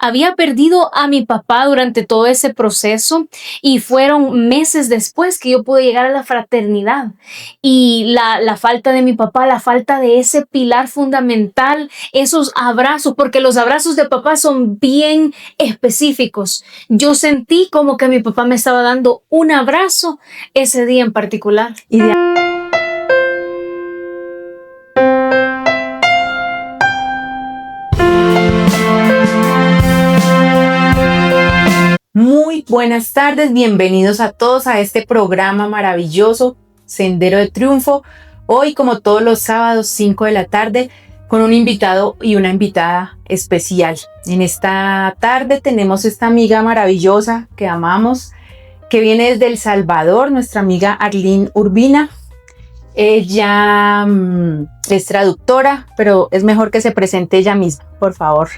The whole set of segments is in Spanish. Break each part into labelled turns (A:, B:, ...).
A: Había perdido a mi papá durante todo ese proceso y fueron meses después que yo pude llegar a la fraternidad. Y la falta de mi papá, la falta de ese pilar fundamental, esos abrazos, porque los abrazos de papá son bien específicos. Yo sentí como que mi papá me estaba dando un abrazo ese día en particular.
B: Muy buenas tardes, bienvenidos a todos a este programa maravilloso, Sendero de Triunfo. Hoy, como todos los sábados, 5 de la tarde, con un invitado y una invitada especial. En esta tarde tenemos esta amiga maravillosa que amamos, que viene desde El Salvador, nuestra amiga Arlene Urbina. Ella es traductora, pero es mejor que se presente ella misma, por favor.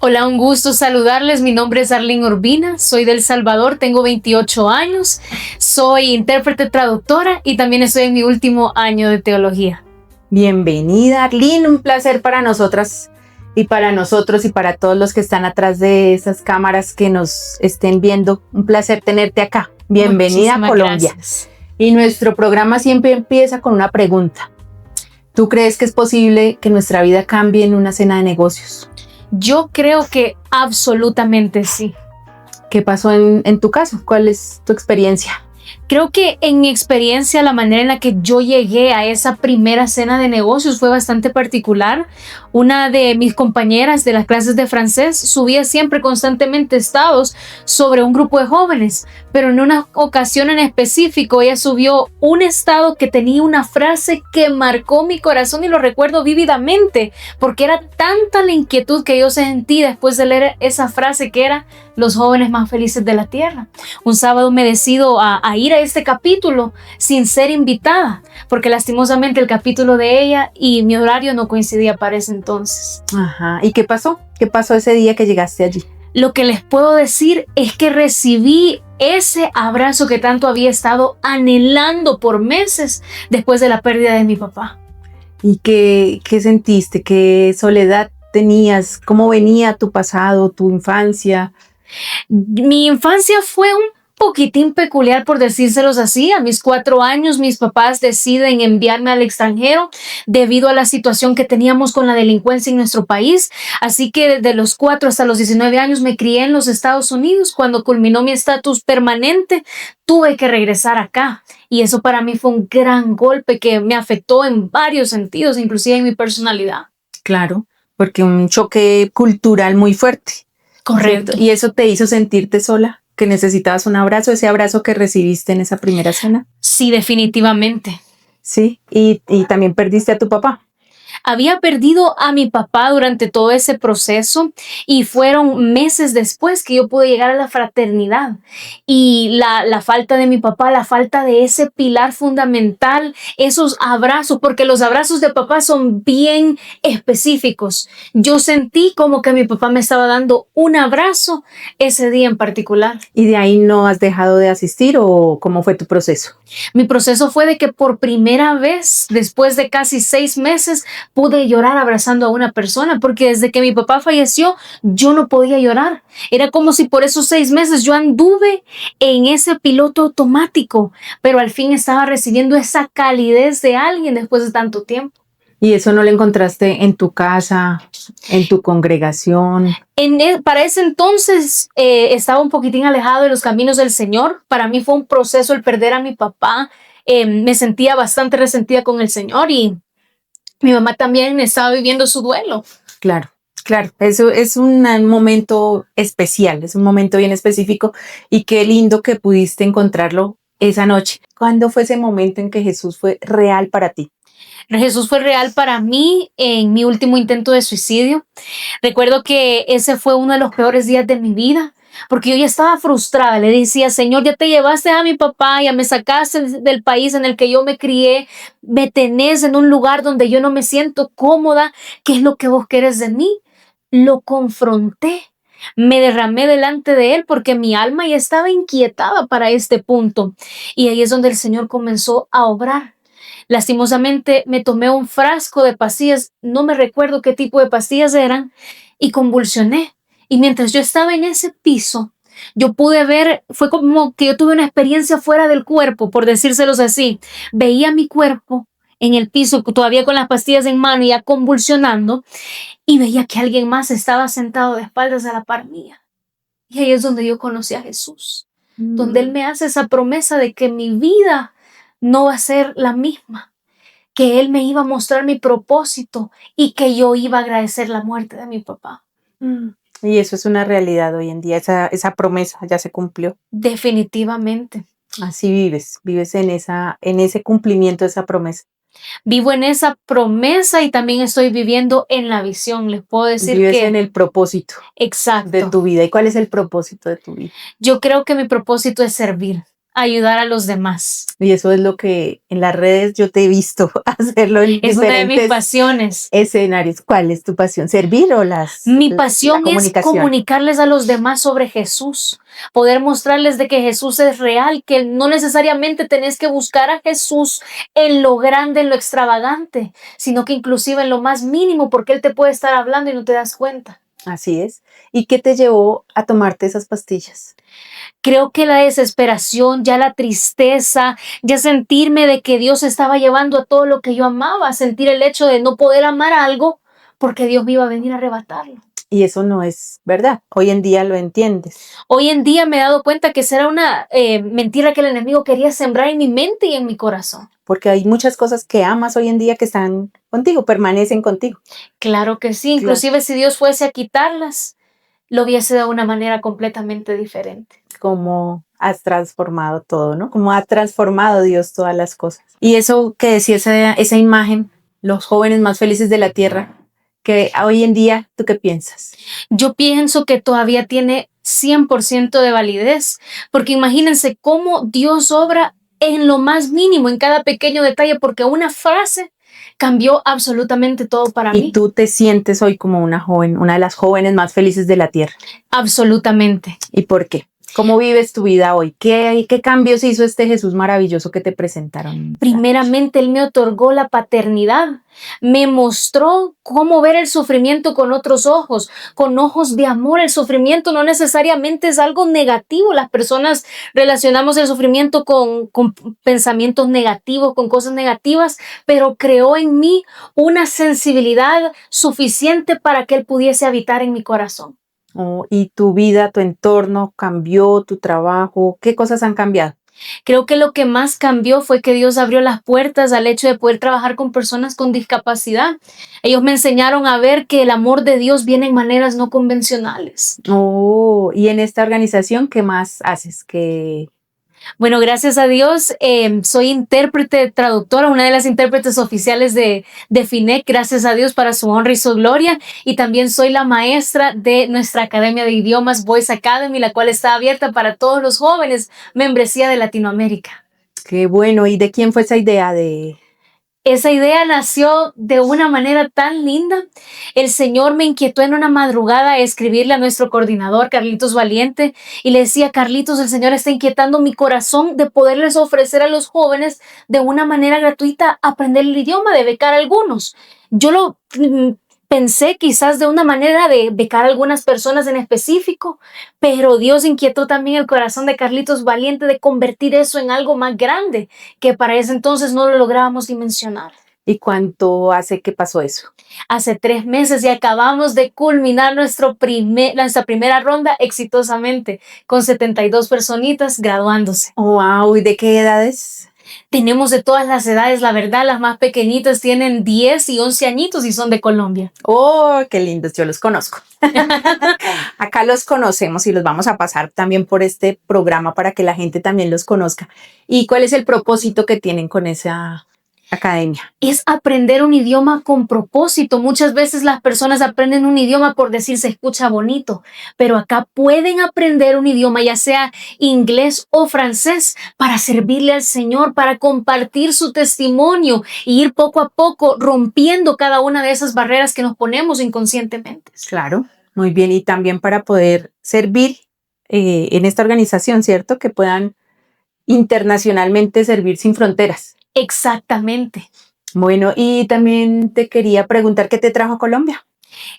A: Hola, un gusto saludarles. Mi nombre es Arlene Urbina, soy de El Salvador, tengo 28 años, soy intérprete traductora y también estoy en mi último año de teología.
B: Bienvenida, Arlene, un placer para nosotras y para nosotros y para todos los que están atrás de esas cámaras que nos estén viendo. Un placer tenerte acá. Bienvenida a Colombia.
A: Gracias.
B: Y nuestro programa siempre empieza con una pregunta. ¿Tú crees que es posible que nuestra vida cambie en una cena de negocios?
A: Yo creo que absolutamente sí.
B: ¿Qué pasó en tu caso? ¿Cuál es tu experiencia?
A: Creo que en mi experiencia, la manera en la que yo llegué a esa primera cena de negocios fue bastante particular. Una de mis compañeras de las clases de francés subía siempre constantemente estados sobre un grupo de jóvenes, pero en una ocasión en específico ella subió un estado que tenía una frase que marcó mi corazón y lo recuerdo vívidamente, porque era tanta la inquietud que yo sentí después de leer esa frase, que era: los jóvenes más felices de la tierra. Un sábado me decido a ir a este capítulo sin ser invitada, porque lastimosamente el capítulo de ella y mi horario no coincidía para ese entonces.
B: Ajá. ¿Y qué pasó? ¿Qué pasó ese día que llegaste allí?
A: Lo que les puedo decir es que recibí ese abrazo que tanto había estado anhelando por meses después de la pérdida de mi papá.
B: ¿Y qué sentiste? ¿Qué soledad tenías? ¿Cómo venía tu pasado, tu infancia?
A: Mi infancia fue un poquitín peculiar, por decírselos así. A mis 4 años, mis papás deciden enviarme al extranjero debido a la situación que teníamos con la delincuencia en nuestro país. Así que desde los 4 hasta los 19 años me crié en los Estados Unidos. Cuando culminó mi estatus permanente, tuve que regresar acá. Y eso para mí fue un gran golpe que me afectó en varios sentidos, inclusive en mi personalidad.
B: Claro, porque un choque cultural muy fuerte.
A: Correcto.
B: ¿Cierto? ¿Y eso te hizo sentirte sola? ¿Que necesitabas un abrazo, ese abrazo que recibiste en esa primera cena?
A: Sí, definitivamente.
B: Sí, y también perdiste a tu papá.
A: Había perdido a mi papá durante todo ese proceso y fueron meses después que yo pude llegar a la fraternidad. Y la falta de mi papá, la falta de ese pilar fundamental, esos abrazos, porque los abrazos de papá son bien específicos. Yo sentí como que mi papá me estaba dando un abrazo ese día en particular.
B: ¿Y de ahí no has dejado de asistir o cómo fue tu proceso?
A: Mi proceso fue de que por primera vez, después de casi 6 meses, pude llorar abrazando a una persona, porque desde que mi papá falleció, yo no podía llorar. Era como si por esos 6 meses yo anduve en ese piloto automático, pero al fin estaba recibiendo esa calidez de alguien después de tanto tiempo.
B: ¿Y eso no lo encontraste en tu casa, en tu congregación?
A: Para ese entonces estaba un poquitín alejado de los caminos del Señor. Para mí fue un proceso el perder a mi papá. Me sentía bastante resentida con el Señor y mi mamá también estaba viviendo su duelo.
B: Claro, claro. Eso es un momento especial, es un momento bien específico y qué lindo que pudiste encontrarlo esa noche. ¿Cuándo fue ese momento en que Jesús fue real para ti?
A: Jesús fue real para mí en mi último intento de suicidio. Recuerdo que ese fue uno de los peores días de mi vida, porque yo ya estaba frustrada. Le decía: Señor, ya te llevaste a mi papá, ya me sacaste del país en el que yo me crié, me tenés en un lugar donde yo no me siento cómoda. ¿Qué es lo que vos querés de mí? Lo confronté. Me derramé delante de él porque mi alma ya estaba inquietada para este punto. Y ahí es donde el Señor comenzó a obrar. Lastimosamente me tomé un frasco de pastillas, no me recuerdo qué tipo de pastillas eran, y convulsioné. Y mientras yo estaba en ese piso, yo pude ver, fue como que yo tuve una experiencia fuera del cuerpo, por decírselos así. Veía mi cuerpo en el piso, todavía con las pastillas en mano y ya convulsionando, y veía que alguien más estaba sentado de espaldas a la par mía. Y ahí es donde yo conocí a Jesús, donde Él me hace esa promesa de que mi vida no va a ser la misma, que Él me iba a mostrar mi propósito y que yo iba a agradecer la muerte de mi papá.
B: Y eso es una realidad hoy en día, esa promesa ya se cumplió.
A: Definitivamente.
B: Así vives en ese cumplimiento de esa promesa.
A: Vivo en esa promesa y también estoy viviendo en la visión. Les puedo decir
B: Vives
A: que
B: en el propósito
A: exacto.
B: de tu vida. ¿Y cuál es el propósito de tu vida?
A: Yo creo que mi propósito es servir, ayudar a los demás.
B: Y eso es lo que en las redes yo te he visto hacerlo en
A: Es una de mis
B: diferentes
A: pasiones.
B: escenarios. ¿Cuál es tu pasión? ¿Servir o
A: Mi pasión
B: la
A: es
B: comunicación?
A: comunicarles a los demás sobre Jesús, poder mostrarles de que Jesús es real, que no necesariamente tenés que buscar a Jesús en lo grande, en lo extravagante, sino que inclusive en lo más mínimo, porque Él te puede estar hablando y no te das cuenta.
B: Así es. ¿Y qué te llevó a tomarte esas pastillas?
A: Creo que la desesperación, ya la tristeza, ya sentirme de que Dios estaba llevando a todo lo que yo amaba, sentir el hecho de no poder amar algo porque Dios me iba a venir a arrebatarlo.
B: Y eso no es verdad. Hoy en día lo entiendes.
A: Hoy en día me he dado cuenta que esa era una mentira que el enemigo quería sembrar en mi mente y en mi corazón.
B: Porque hay muchas cosas que amas hoy en día que están contigo, permanecen contigo.
A: Claro que sí, inclusive si Dios fuese a quitarlas, lo viese de una manera completamente diferente.
B: Cómo has transformado todo, ¿no? Cómo ha transformado Dios todas las cosas. Y eso que decía esa imagen, los jóvenes más felices de la tierra, que hoy en día, ¿tú qué piensas?
A: Yo pienso que todavía tiene 100% de validez, porque imagínense cómo Dios obra en lo más mínimo, en cada pequeño detalle, porque una frase cambió absolutamente todo para mí.
B: ¿Y tú te sientes hoy como una joven, una de las jóvenes más felices de la tierra?
A: Absolutamente.
B: ¿Y por qué? ¿Cómo vives tu vida hoy? ¿Qué cambios hizo este Jesús maravilloso que te presentaron?
A: Primeramente, Él me otorgó la paternidad. Me mostró cómo ver el sufrimiento con otros ojos, con ojos de amor. El sufrimiento no necesariamente es algo negativo. Las personas relacionamos el sufrimiento con pensamientos negativos, con cosas negativas, pero creó en mí una sensibilidad suficiente para que Él pudiese habitar en mi corazón.
B: ¿Y tu vida, tu entorno cambió, tu trabajo? ¿Qué cosas han cambiado?
A: Creo que lo que más cambió fue que Dios abrió las puertas al hecho de poder trabajar con personas con discapacidad. Ellos me enseñaron a ver que el amor de Dios viene en maneras no convencionales.
B: ¿Y en esta organización qué más haces?
A: Bueno, gracias a Dios, soy intérprete, traductora, una de las intérpretes oficiales de FINEC, gracias a Dios para su honra y su gloria. Y también soy la maestra de nuestra Academia de Idiomas Voice Academy, la cual está abierta para todos los jóvenes, membresía de Latinoamérica.
B: Qué bueno. ¿Y de quién fue esa idea de...?
A: Esa idea nació de una manera tan linda. El Señor me inquietó en una madrugada a escribirle a nuestro coordinador, Carlitos Valiente, y le decía: Carlitos, el Señor está inquietando mi corazón de poderles ofrecer a los jóvenes de una manera gratuita aprender el idioma, de becar a algunos. Yo lo pensé quizás de una manera de becar a algunas personas en específico, pero Dios inquietó también el corazón de Carlitos Valiente de convertir eso en algo más grande, que para ese entonces no lo lográbamos dimensionar.
B: ¿Y cuánto hace que pasó eso?
A: Hace 3 meses y acabamos de culminar nuestra primera ronda exitosamente, con 72 personitas graduándose.
B: ¡Wow! ¿Y de qué edades?
A: Tenemos de todas las edades, la verdad, las más pequeñitas tienen 10 y 11 añitos y son de Colombia.
B: ¡Oh, qué lindos! Yo los conozco. Acá los conocemos y los vamos a pasar también por este programa para que la gente también los conozca. ¿Y cuál es el propósito que tienen con esa academia?
A: Es aprender un idioma con propósito. Muchas veces las personas aprenden un idioma por decir se escucha bonito, pero acá pueden aprender un idioma, ya sea inglés o francés, para servirle al Señor, para compartir su testimonio y ir poco a poco rompiendo cada una de esas barreras que nos ponemos inconscientemente.
B: Claro, muy bien. Y también para poder servir en esta organización, ¿cierto? Que puedan internacionalmente servir sin fronteras.
A: Exactamente.
B: Bueno, y también te quería preguntar, ¿qué te trajo a Colombia?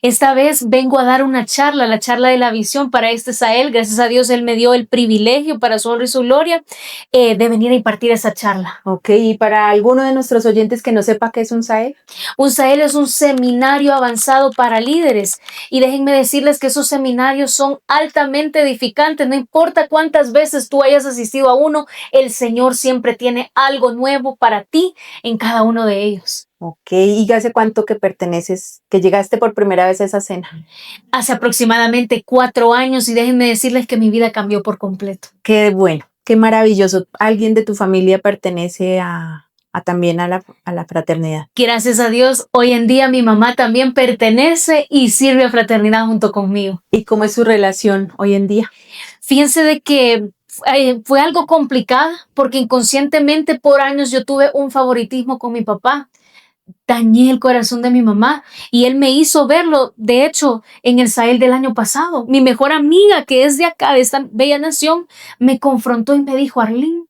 A: Esta vez vengo a dar una charla, la charla de la visión para este Sahel. Gracias a Dios, él me dio el privilegio para su honra y su gloria de venir a impartir esa charla.
B: Ok, y para alguno de nuestros oyentes que no sepa qué es un SAE.
A: Un Sahel es un seminario avanzado para líderes y déjenme decirles que esos seminarios son altamente edificantes. No importa cuántas veces tú hayas asistido a uno, el Señor siempre tiene algo nuevo para ti en cada uno de ellos.
B: Ok, ¿y hace cuánto que perteneces, que llegaste por primera vez a esa cena?
A: Hace aproximadamente 4 años y déjenme decirles que mi vida cambió por completo.
B: Qué bueno, qué maravilloso. ¿Alguien de tu familia pertenece también a la fraternidad?
A: Gracias a Dios, hoy en día mi mamá también pertenece y sirve a Fraternidad junto conmigo.
B: ¿Y cómo es su relación hoy en día?
A: Fíjense de que fue algo complicado porque inconscientemente por años yo tuve un favoritismo con mi papá. Dañé el corazón de mi mamá y él me hizo verlo, de hecho, en el Sahel del año pasado. Mi mejor amiga, que es de acá, de esta bella nación, me confrontó y me dijo: Arlene,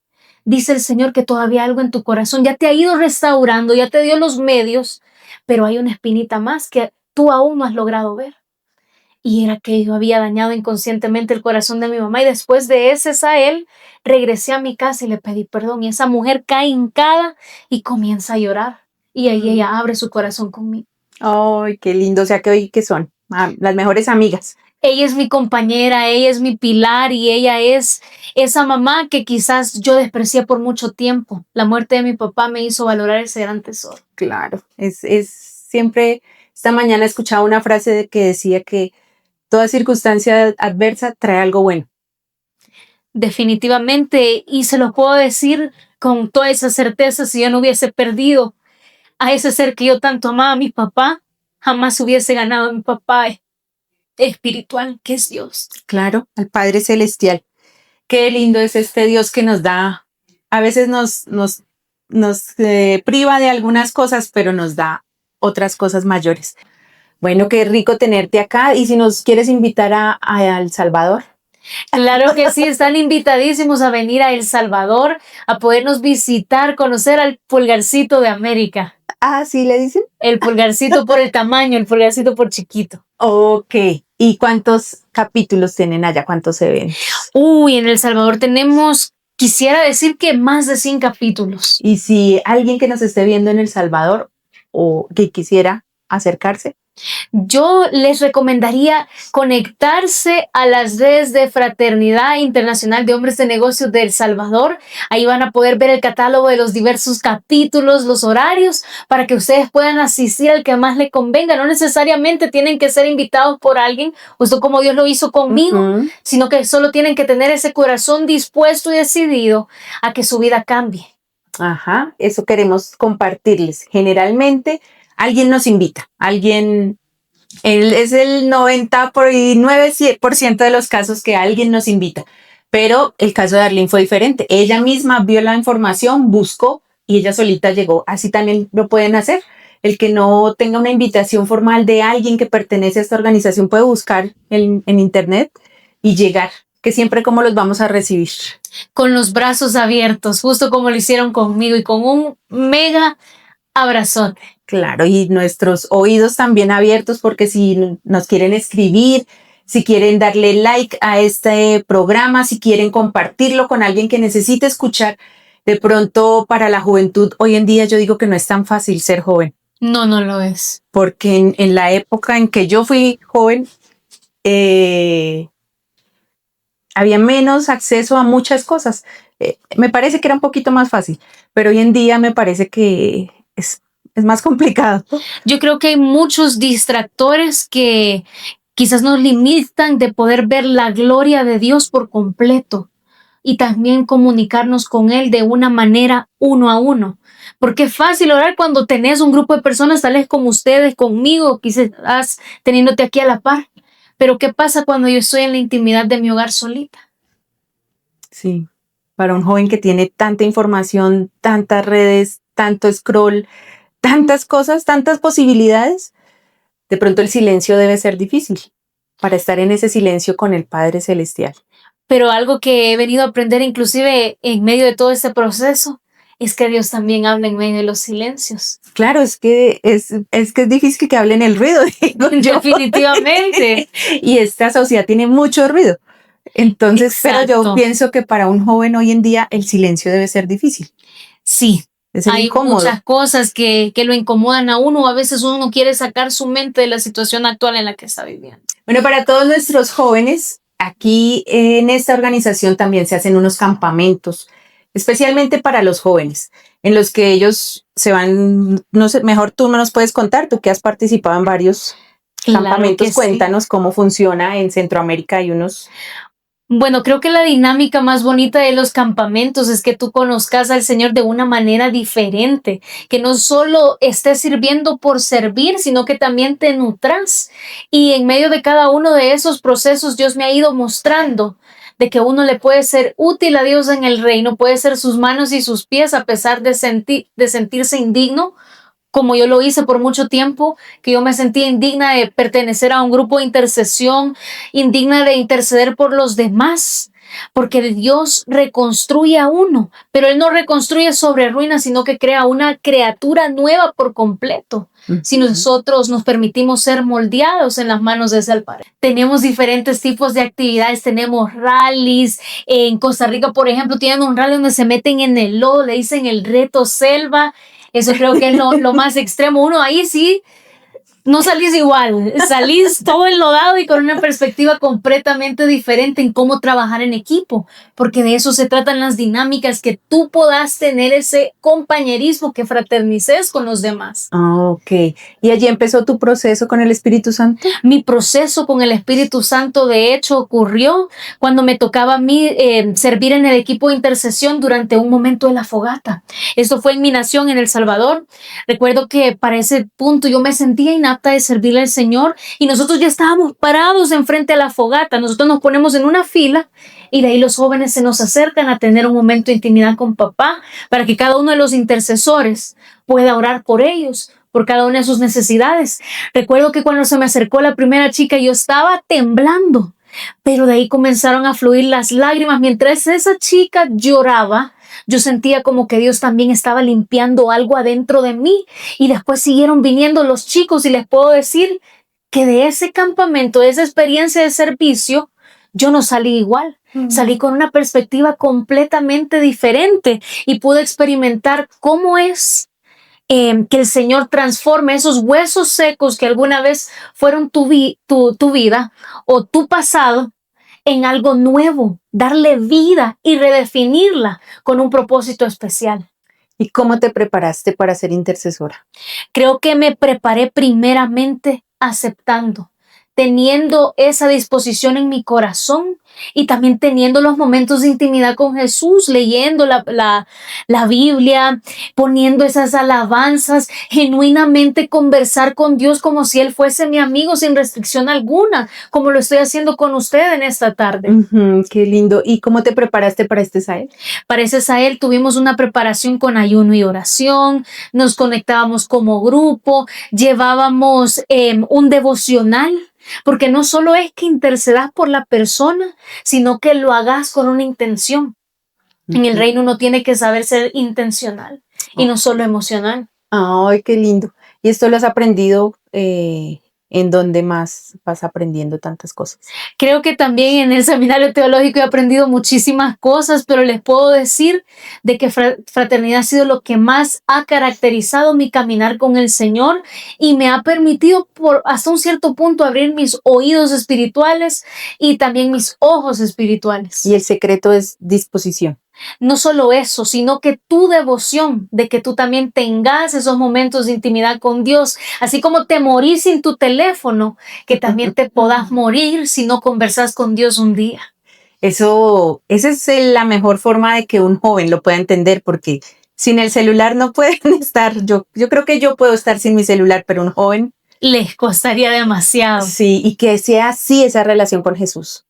A: dice el Señor que todavía hay algo en tu corazón, ya te ha ido restaurando, ya te dio los medios, pero hay una espinita más que tú aún no has logrado ver. Y era que yo había dañado inconscientemente el corazón de mi mamá y después de ese Sahel regresé a mi casa y le pedí perdón y esa mujer cae hincada y comienza a llorar. Y ahí ella abre su corazón conmigo.
B: Ay, qué lindo. O sea que hoy que son las mejores amigas.
A: Ella es mi compañera, ella es mi pilar y ella es esa mamá que quizás yo desprecié por mucho tiempo. La muerte de mi papá me hizo valorar ese gran tesoro.
B: Claro, es siempre, esta mañana escuchaba una frase que decía que toda circunstancia adversa trae algo bueno.
A: Definitivamente, y se lo puedo decir con toda esa certeza, si yo no hubiese perdido a ese ser que yo tanto amaba, a mi papá, jamás hubiese ganado a mi papá espiritual, que es Dios.
B: Claro, al Padre Celestial. Qué lindo es este Dios que nos da, a veces nos priva de algunas cosas, pero nos da otras cosas mayores. Bueno, qué rico tenerte acá. Y si nos quieres invitar a El Salvador.
A: Claro que sí, están invitadísimos a venir a El Salvador, a podernos visitar, conocer al pulgarcito de América.
B: Ah, ¿sí le dicen?
A: El pulgarcito por el tamaño, el pulgarcito por chiquito.
B: Ok. ¿Y cuántos capítulos tienen allá? ¿Cuántos se ven?
A: Uy, en El Salvador tenemos, quisiera decir que más de 100 capítulos.
B: Y si alguien que nos esté viendo en El Salvador o que quisiera acercarse.
A: Yo les recomendaría conectarse a las redes de Fraternidad Internacional de Hombres de Negocios de El Salvador. Ahí van a poder ver el catálogo de los diversos capítulos, los horarios, para que ustedes puedan asistir al que más les convenga. No necesariamente tienen que ser invitados por alguien, justo como Dios lo hizo conmigo, sino que solo tienen que tener ese corazón dispuesto y decidido a que su vida cambie.
B: Ajá, eso queremos compartirles. Generalmente alguien nos invita, es el 99% de los casos que alguien nos invita, pero el caso de Arlene fue diferente. Ella misma vio la información, buscó y ella solita llegó. Así también lo pueden hacer. El que no tenga una invitación formal de alguien que pertenece a esta organización puede buscar en internet y llegar, que siempre como los vamos a recibir.
A: Con los brazos abiertos, justo como lo hicieron conmigo y con un mega abrazote.
B: Claro, y nuestros oídos también abiertos porque si nos quieren escribir, si quieren darle like a este programa, si quieren compartirlo con alguien que necesite escuchar, de pronto para la juventud hoy en día yo digo que no es tan fácil ser joven.
A: No, no lo es.
B: Porque en la época en que yo fui joven, había menos acceso a muchas cosas. Me parece que era un poquito más fácil, pero hoy en día me parece que es más complicado.
A: Yo creo que hay muchos distractores que quizás nos limitan de poder ver la gloria de Dios por completo y también comunicarnos con Él de una manera uno a uno. Porque es fácil orar cuando tenés un grupo de personas tales como ustedes, conmigo, quizás teniéndote aquí a la par. Pero ¿qué pasa cuando yo estoy en la intimidad de mi hogar solita?
B: Sí, para un joven que tiene tanta información, tantas redes, tanto scroll, tantas cosas, tantas posibilidades, de pronto el silencio debe ser difícil para estar en ese silencio con el Padre Celestial.
A: Pero algo que he venido a aprender inclusive en medio de todo este proceso Es que Dios también habla en medio de los silencios.
B: Claro, es que es difícil que hablen el ruido, digo yo.
A: Definitivamente.
B: Y esta sociedad tiene mucho ruido. Entonces, pero yo
A: Exacto.
B: pienso que para un joven hoy en día el silencio debe ser difícil.
A: Sí,
B: Debe ser
A: hay
B: incómodo.
A: muchas cosas que lo incomodan a uno. A veces uno no quiere sacar su mente de la situación actual en la que está viviendo.
B: Bueno, para todos nuestros jóvenes, aquí en esta organización también se hacen unos campamentos, especialmente para los jóvenes, en los que ellos se van, no sé, mejor tú no nos puedes contar, tú que has participado en varios campamentos,
A: que sí.
B: cuéntanos cómo funciona en Centroamérica. Hay unos.
A: Bueno, creo que la dinámica más bonita de los campamentos es que tú conozcas al Señor de una manera diferente, que no solo estés sirviendo por servir, sino que también te nutras. Y en medio de cada uno de esos procesos, Dios me ha ido mostrando de que uno le puede ser útil a Dios en el reino, puede ser sus manos y sus pies a pesar de sentirse indigno, como yo lo hice por mucho tiempo, que yo me sentía indigna de pertenecer a un grupo de intercesión, indigna de interceder por los demás, porque Dios reconstruye a uno, pero Él no reconstruye sobre ruinas, sino que crea una criatura nueva por completo. Si nosotros nos permitimos ser moldeados en las manos de ese alfarero. Tenemos diferentes tipos de actividades, tenemos rallies. En Costa Rica, por ejemplo, tienen un rally donde se meten en el lodo, le dicen el reto selva. Eso creo que es lo más extremo. Uno ahí sí no salís igual, salís todo enlodado y con una perspectiva completamente diferente en cómo trabajar en equipo, porque de eso se tratan las dinámicas, que tú puedas tener ese compañerismo, que fraternices con los demás.
B: Ok. ¿Y allí empezó tu proceso con el Espíritu Santo?
A: Mi proceso con el Espíritu Santo, de hecho, ocurrió cuando me tocaba a mí servir en el equipo de intercesión durante un momento de la fogata. Esto fue en mi nación, en El Salvador. Recuerdo que para ese punto yo me sentía inapta de servirle al Señor y nosotros ya estábamos parados enfrente a la fogata. Nosotros nos ponemos en una fila y de ahí los jóvenes se nos acercan a tener un momento de intimidad con papá para que cada uno de los intercesores pueda orar por ellos, por cada una de sus necesidades. Recuerdo que cuando se me acercó la primera chica, yo estaba temblando, pero de ahí comenzaron a fluir las lágrimas. Mientras esa chica lloraba, yo sentía como que Dios también estaba limpiando algo adentro de mí, y después siguieron viniendo los chicos y les puedo decir que de ese campamento, de esa experiencia de servicio, yo no salí igual. Salí con una perspectiva completamente diferente y pude experimentar cómo es que el Señor transforme esos huesos secos que alguna vez fueron tu vida o tu pasado en algo nuevo, darle vida y redefinirla con un propósito especial.
B: ¿Y cómo te preparaste para ser intercesora?
A: Creo que me preparé primeramente aceptando, teniendo esa disposición en mi corazón y también teniendo los momentos de intimidad con Jesús, leyendo la Biblia, poniendo esas alabanzas, genuinamente conversar con Dios como si Él fuese mi amigo sin restricción alguna, como lo estoy haciendo con usted en esta tarde.
B: Qué lindo. ¿Y cómo te preparaste para este Sahel?
A: Para ese Sahel tuvimos una preparación con ayuno y oración, nos conectábamos como grupo, llevábamos un devocional, porque no solo es que intercedas por la persona, sino que lo hagas con una intención. En el reino uno tiene que saber ser intencional y no solo emocional.
B: Ay, qué lindo. ¿Y esto lo has aprendido en dónde más vas aprendiendo tantas cosas?
A: Creo que también en el seminario teológico he aprendido muchísimas cosas, pero les puedo decir de que fraternidad ha sido lo que más ha caracterizado mi caminar con el Señor y me ha permitido hasta un cierto punto abrir mis oídos espirituales y también mis ojos espirituales.
B: Y el secreto es disposición.
A: No solo eso, sino que tu devoción, de que tú también tengas esos momentos de intimidad con Dios, así como te morís sin tu teléfono, que también te podás morir si no conversas con Dios un día.
B: Esa es la mejor forma de que un joven lo pueda entender, porque sin el celular no pueden estar. Yo creo que yo puedo estar sin mi celular, pero un joven
A: les costaría demasiado.
B: Sí, y que sea así esa relación con Jesús,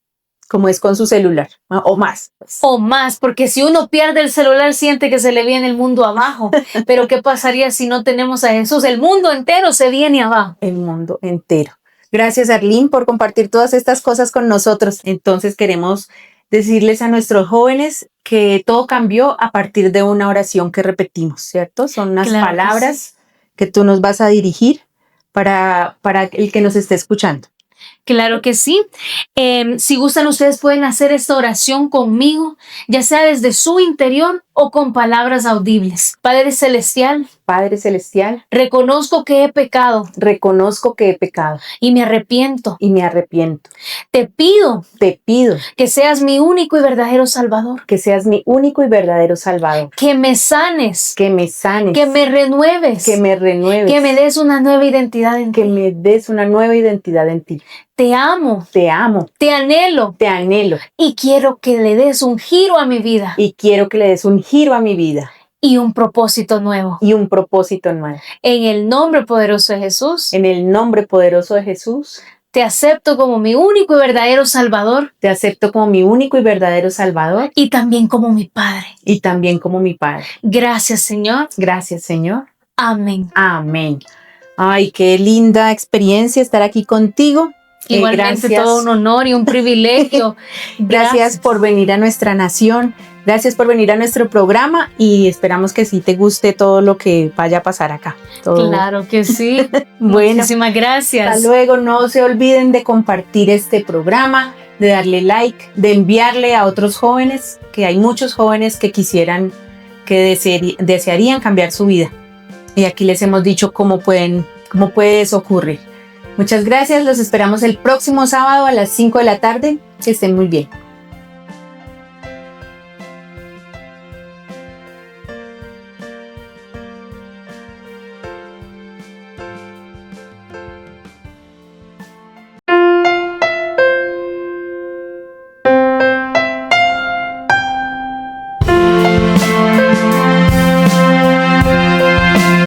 B: como es con su celular, o más. Pues.
A: O más, porque si uno pierde el celular siente que se le viene el mundo abajo. Pero ¿qué pasaría si no tenemos a Jesús? El mundo entero se viene abajo.
B: El mundo entero. Gracias, Arlene, por compartir todas estas cosas con nosotros. Entonces queremos decirles a nuestros jóvenes que todo cambió a partir de una oración que repetimos, ¿cierto? Son unas
A: Claro que
B: palabras que tú nos vas a dirigir para el que nos esté escuchando.
A: Claro que sí. Si gustan, ustedes pueden hacer esta oración conmigo, ya sea desde su interior o con palabras audibles. Padre Celestial,
B: Padre Celestial,
A: reconozco que he pecado
B: reconozco que he pecado
A: y me arrepiento.
B: y me arrepiento.
A: Te pido
B: Te pido
A: que seas mi único y verdadero Salvador,
B: que seas mi único y verdadero Salvador,
A: que me sanes,
B: que me sanes,
A: que me renueves,
B: que me renueves,
A: que me des una nueva identidad en
B: que
A: ti.
B: me des una nueva identidad en ti.
A: Te amo,
B: Te amo,
A: te anhelo
B: te anhelo
A: y quiero que le des un giro a mi vida
B: y quiero que le des un giro a mi vida
A: y un propósito nuevo.
B: y un propósito nuevo.
A: En el nombre poderoso de Jesús,
B: En el nombre poderoso de Jesús,
A: te acepto como mi único y verdadero Salvador
B: te acepto como mi único y verdadero Salvador
A: y también como mi Padre.
B: y también como mi Padre.
A: Gracias, Señor.
B: Gracias, Señor.
A: Amén.
B: Amén. Ay, qué linda experiencia estar aquí contigo.
A: Igualmente,
B: Gracias.
A: todo un honor y un privilegio.
B: Gracias por venir a nuestra nación. Gracias por venir a nuestro programa y esperamos que sí te guste todo lo que vaya a pasar acá. Todo.
A: Claro que sí.
B: Bueno,
A: Muchísimas gracias.
B: hasta luego. No se olviden de compartir este programa, de darle like, de enviarle a otros jóvenes, que hay muchos jóvenes que quisieran, que desearían cambiar su vida. Y aquí les hemos dicho cómo puede eso ocurrir. Muchas gracias. Los esperamos el próximo sábado a las 5 de la tarde. Que estén muy bien.